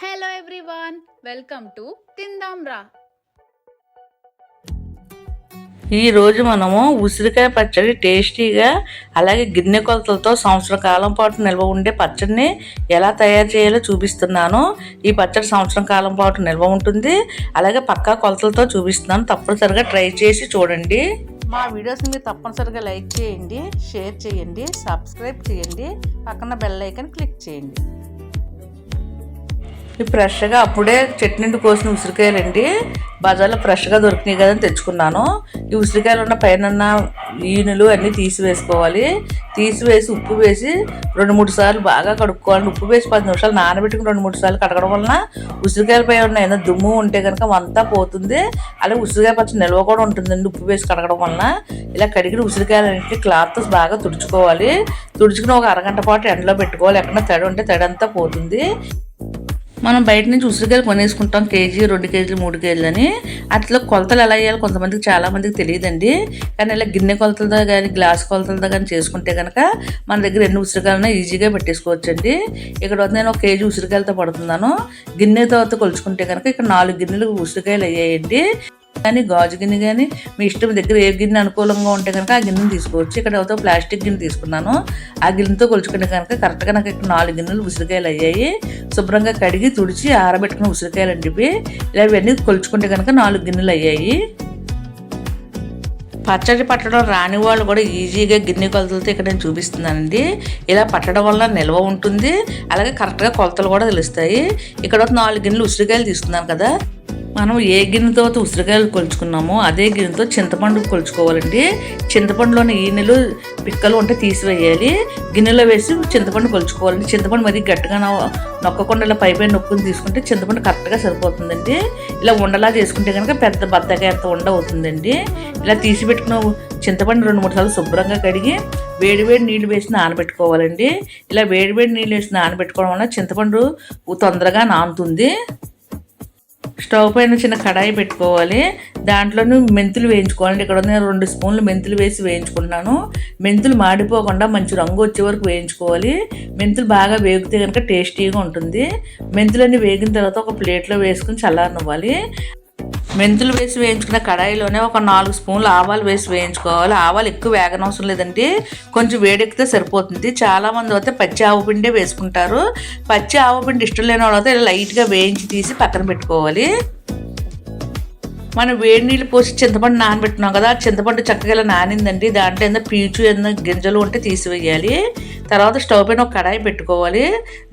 Hello everyone, welcome to Tindamra. ఈరోజు మనము ఉసిరికాయ పచ్చడి టేస్టీగా అలాగే గిన్నె కొలతలతో సంవత్సర కాలం పాటు నిల్వ ఉండే పచ్చడిని ఎలా తయారు చేయాలో చూపిస్తున్నాను. ఈ పచ్చడి సంవత్సరం కాలం పాటు నిల్వ ఉంటుంది. అలాగే పక్కా కొలతలతో చూపిస్తున్నాను. తప్పనిసరిగా ట్రై చేసి చూడండి. మా వీడియోస్ని మీరు తప్పనిసరిగా లైక్ చేయండి, షేర్ చేయండి, సబ్స్క్రైబ్ చేయండి, పక్కన బెల్ ఐకాన్ క్లిక్ చేయండి. ఇవి ఫ్రెష్గా అప్పుడే చెట్టు నుండి కోసిన ఉసిరికాయలండి. బజార్లో ఫ్రెష్గా దొరికినాయి కదని తెచ్చుకున్నాను. ఈ ఉసిరికాయలు ఉన్న పైన ఈనులు అన్నీ తీసివేసుకోవాలి. తీసివేసి ఉప్పు వేసి 2-3 సార్లు బాగా కడుక్కోవాలి. ఉప్పు వేసి 10 నిమిషాలు నానబెట్టుకుని 2-3 సార్లు కడగడం వలన ఉసిరికాయలపై ఉన్న ఏదైనా దుమ్ము ఉంటే కనుక అంతా పోతుంది. అలాగే ఉసిరికాయ పచ్చడి నిల్వ కూడా ఉంటుందండి ఉప్పు వేసి కడగడం వలన. ఇలా కడిగిన ఉసిరికాయలన్నింటినీ క్లాత్తో బాగా తుడుచుకోవాలి. తుడుచుకుని ఒక అరగంట పాటు ఎండలో పెట్టుకోవాలి. ఎక్కడన్నా తడి ఉంటే తడి అంతా పోతుంది. మనం బయట నుంచి ఉసిరికాయలు కొనేసుకుంటాం, కేజీ 2 కేజీలు 3 కేజీలు అని. అట్లా కొలతలు ఎలా వేయాలి కొంతమందికి చాలామందికి తెలియదండి. కానీ ఇలా గిన్నె కొలతలతో కానీ గ్లాస్ కొలతలతో కానీ చేసుకుంటే కనుక మన దగ్గర ఎన్ని ఉసిరికాయలన్నా ఈజీగా పెట్టేసుకోవచ్చండి. ఇక్కడ నేను 1 కేజీ ఉసిరికాయలతో పడుతున్నాను. గిన్నెతో కొలుచుకుంటే కనుక ఇక్కడ 4 గిన్నెలు ఉసిరికాయలు అయ్యాయండి. కానీ గాజు గిన్నె కానీ మీ ఇష్టం దగ్గర ఏ గిన్నె అనుకూలంగా ఉంటే కనుక ఆ గిన్నెని తీసుకోవచ్చు. ఇక్కడ ప్లాస్టిక్ గిన్నె తీసుకున్నాను. ఆ గిన్నెతో కొలుచుకుంటే కనుక కరెక్ట్గా నాకు ఇక్కడ 4 గిన్నెలు ఉసిరికాయలు అయ్యాయి. శుభ్రంగా కడిగి తుడిచి ఆరబెట్టుకున్న ఉసిరికాయలు అండి ఇవి. ఇలా ఇవన్నీ కొలుచుకుంటే కనుక 4 గిన్నెలు అయ్యాయి. పచ్చడి పట్టడం రాని వాళ్ళు కూడా ఈజీగా గిన్నె కొలతలతో ఇక్కడ నేను చూపిస్తున్నానండి. ఇలా పట్టడం వల్ల నిల్వ ఉంటుంది. అలాగే కరెక్ట్గా కొలతలు కూడా తెలుస్తాయి. ఇక్కడ 4 గిన్నెలు ఉసిరికాయలు తీసుకున్నాను కదా. మనం ఏ గిన్నెతో ఉసిరికాయలు కొలుచుకున్నామో అదే గిన్నెతో చింతపండు కొలుచుకోవాలండి. చింతపండులోని ఈనెలు పిక్కలు ఉంటే తీసివేయాలి. గిన్నెలో వేసి చింతపండు కొలుచుకోవాలండి. చింతపండు మరీ గట్టిగా నొక్కకుండా ఇలా పైపై నొక్కుని తీసుకుంటే చింతపండు కరెక్ట్గా సరిపోతుందండి. ఇలా ఉండలా చేసుకుంటే కనుక పెద్ద బద్దగా ఎంత ఉండ అవుతుందండి. ఇలా తీసి పెట్టుకున్న చింతపండు 2-3 సార్లు శుభ్రంగా కడిగి వేడివేడి నీళ్ళు వేసి నానబెట్టుకోవాలండి. ఇలా వేడివేడి నీళ్ళు వేసి నానబెట్టుకోవడం వల్ల చింతపండు తొందరగా నానుతుంది. స్టవ్ పైన చిన్న కడాయి పెట్టుకోవాలి. దాంట్లోనూ మెంతులు వేయించుకోవాలండి. ఇక్కడ 2 స్పూన్లు మెంతులు వేసి వేయించుకుంటున్నాను. మెంతులు మాడిపోకుండా మంచి రంగు వచ్చే వరకు వేయించుకోవాలి. మెంతులు బాగా వేగితే కనుక టేస్టీగా ఉంటుంది. మెంతులన్నీ వేగిన తర్వాత ఒక ప్లేట్లో వేసుకుని చల్లారనివ్వాలి. మెంతులు వేసి వేయించుకున్న కడాయిలోనే ఒక 4 స్పూన్లు ఆవాలు వేసి వేయించుకోవాలి. ఆవాలు ఎక్కువ వేగనవసరం లేదండి, కొంచెం వేడెక్కితే సరిపోతుంది. చాలామంది అయితే పచ్చి ఆవపిండే వేసుకుంటారు. పచ్చి ఆవపిండి ఇష్టం లేని వాళ్ళు అయితే ఇలా లైట్గా వేయించి తీసి పక్కన పెట్టుకోవాలి. మనం వేడి నీళ్ళు పోసి చింతపండు నానబెట్టున్నాం కదా, చింతపండు చక్కగా ఇలా నానిందండి. దాంట్లో ఏదైనా పీచు ఏదైనా గింజలు ఉంటే తీసివేయాలి. తర్వాత స్టవ్ పైన ఒక కడాయి పెట్టుకోవాలి.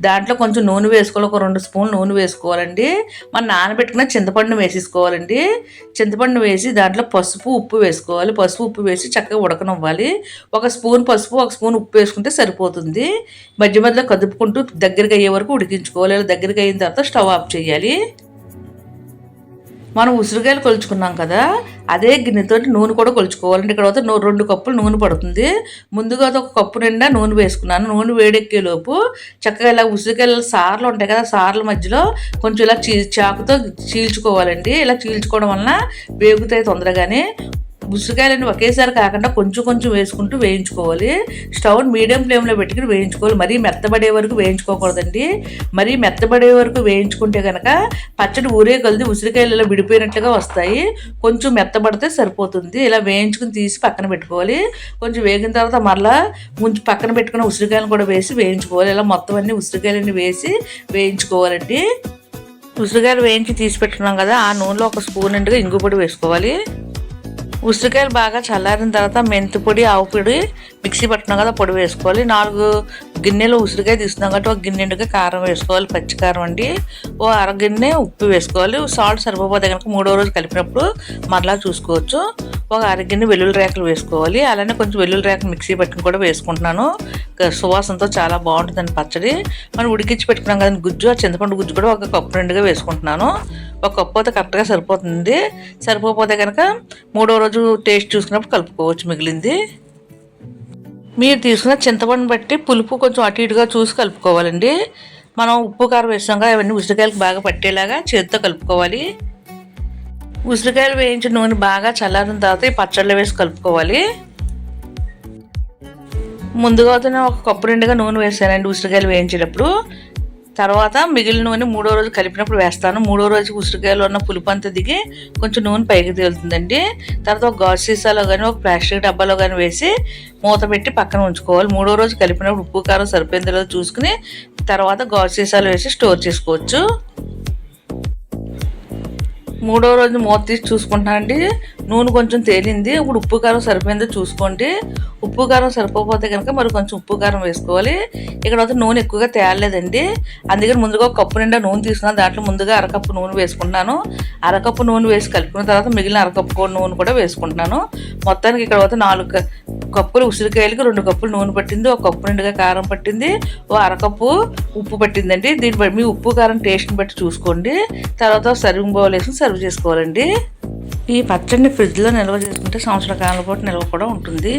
దాంట్లో కొంచెం నూనె వేసుకోవాలి. ఒక 2 స్పూన్లు నూనె వేసుకోవాలండి. మనం నానబెట్టుకున్న చింతపండు వేసేసుకోవాలండి. చింతపండు వేసి దాంట్లో పసుపు ఉప్పు వేసుకోవాలి. పసుపు ఉప్పు వేసి చక్కగా ఉడకనివ్వాలి. 1 స్పూన్ పసుపు 1 స్పూన్ ఉప్పు వేసుకుంటే సరిపోతుంది. మధ్య మధ్యలో కదుపుకుంటూ దగ్గరికి అయ్యే వరకు ఉడికించుకోవాలి. ఇలా దగ్గరికి అయిన తర్వాత స్టవ్ ఆఫ్ చేయాలి. మనం ఉసిరికాయలు కొలుచుకున్నాం కదా, అదే గిన్నెతో నూనె కూడా కొలుచుకోవాలంటే ఇక్కడ 2 కప్పులు నూనె పడుతుంది. ముందుగా 1 కప్పు నిండా నూనె వేసుకున్నాను. నూనె వేడెక్కేలోపు చక్కగా ఇలా ఉసిరికాయల సార్లు ఉంటాయి కదా, సార్ల మధ్యలో కొంచెం ఇలా చాకుతో చీల్చుకోవాలండి. ఇలా చీల్చుకోవడం వలన వేగుతాయి తొందరగానే. ఉసిరికాయలన్నీ ఒకేసారి కాకుండా కొంచెం కొంచెం వేసుకుంటూ వేయించుకోవాలి. స్టవ్ మీడియం ఫ్లేమ్లో పెట్టుకుని వేయించుకోవాలి. మరీ మెత్తబడే వరకు వేయించుకోకూడదండి. మరీ మెత్తబడే వరకు వేయించుకుంటే కనుక పచ్చడి ఊరే కొలిది ఉసిరికాయలు ఇలా విడిపోయినట్లుగా వస్తాయి. కొంచెం మెత్తబడితే సరిపోతుంది. ఇలా వేయించుకుని తీసి పక్కన పెట్టుకోవాలి. కొంచెం వేగిన తర్వాత మరలా పక్కన పెట్టుకున్న ఉసిరికాయలు కూడా వేసి వేయించుకోవాలి. ఇలా మొత్తం అన్ని ఉసిరికాయలన్నీ వేసి వేయించుకోవాలండి. ఉసిరికాయలు వేయించి తీసి పెట్టుకున్నాం కదా, ఆ నూనెలో 1 స్పూన్ నిండుగా ఇంగు పొడి వేసుకోవాలి. ఉసిరికాయలు బాగా చల్లారిన తర్వాత మెంతి పొడి ఆవు పొడి మిక్సీ పట్టున్నాం కదా పొడి వేసుకోవాలి. 4 గిన్నెలు ఉసిరికాయ తీసుకున్నాం కాబట్టి 1 గిన్నె నిండుగా కారం వేసుకోవాలి. పచ్చికారం అండి. 1/2 గిన్నె ఉప్పు వేసుకోవాలి. సాల్ట్ సరిపోతే కనుక 3వ రోజు కలిపినప్పుడు మరలా చూసుకోవచ్చు. 1/2 గిన్నె వెల్లుల్లి రేకలు వేసుకోవాలి. అలానే కొంచెం వెల్లుల్లి రేకలు మిక్సీ పట్టుకుని కూడా వేసుకుంటున్నాను. సువాసనతో చాలా బాగుంటుందండి పచ్చడి. మనం ఉడికించి పెట్టుకున్నాం కదండి గుజ్జు, ఆ చింతపండు గుజ్జు కూడా 1 కప్పు నిండుగా వేసుకుంటున్నాను. 1 కప్పు అయితే కరెక్ట్గా సరిపోతుంది. సరిపోతే కనుక 3వ రోజు టేస్ట్ చూసుకున్నప్పుడు కలుపుకోవచ్చు మిగిలింది. మీరు తీసుకున్న చింతపండుని బట్టి పులుపు కొంచెం అటు ఇటుగా చూసి కలుపుకోవాలండి. మనం ఉప్పు కారం వేసాక అవన్నీ ఉసిరికాయలకు బాగా పట్టేలాగా చేతితో కలుపుకోవాలి. ఉసిరికాయలు వేయించిన నూనె బాగా చల్లారిన తర్వాత ఈ పచ్చళ్ళు వేసి కలుపుకోవాలి. ముందుగా 1 కప్పు నిండుగా నూనె వేసానండి ఉసిరికాయలు వేయించేటప్పుడు. తర్వాత మిగిలిన నూనె మూడో రోజు కలిపినప్పుడు వేస్తాను. మూడో రోజు ఉసిరికాయలో ఉన్న పులుపు అంతా దిగి కొంచెం నూనె పైకి తేలుతుందండి. తర్వాత ఒక గాజు సీసాలో కానీ ఒక ప్లాస్టిక్ డబ్బాలో కానీ వేసి మూత పెట్టి పక్కన ఉంచుకోవాలి. మూడో రోజు కలిపినప్పుడు ఉప్పు కారం సరిపోయిందో లేదో చూసుకుని తర్వాత గాజు సీసాలో వేసి స్టోర్ చేసుకోవచ్చు. మూడో రోజు మూత తీసి చూసుకుంటానండి, నూనె కొంచెం తేలింది. ఇప్పుడు ఉప్పు కారం సరిపోయిందో చూసుకోండి. ఉప్పు కారం సరిపోతే కనుక మరి కొంచెం ఉప్పు కారం వేసుకోవాలి. ఇక్కడ అయితే నూనె ఎక్కువగా తేలలేదండి, అందుకని ముందుగా ఒక కప్పు నిండా నూనె తీసుకున్నాను. దాంట్లో ముందుగా అరకప్పు నూనె వేసుకుంటున్నాను. అరకప్పు నూనె వేసి కలుపుకున్న తర్వాత మిగిలిన అరకప్పు నూనె కూడా వేసుకుంటున్నాను. మొత్తానికి ఇక్కడ అయితే 4 కప్పులు ఉసిరికాయలకి 2 కప్పులు నూనె పట్టింది, ఒక కప్పు నిండుగా కారం పట్టింది, ఓ అరకప్పు ఉప్పు పట్టిందండి. దీన్ని బట్టి మీ ఉప్పు కారం టేస్ట్ని బట్టి చూసుకోండి. తర్వాత సర్వింగ్ బౌల్ వేసి సర్వ్ చేసుకోవాలండి. ఈ పచ్చడిని ఫ్రిడ్జ్లో నిల్వ చేసుకుంటే సంవత్సర కాలం పాటు నిల్వ కూడా ఉంటుంది.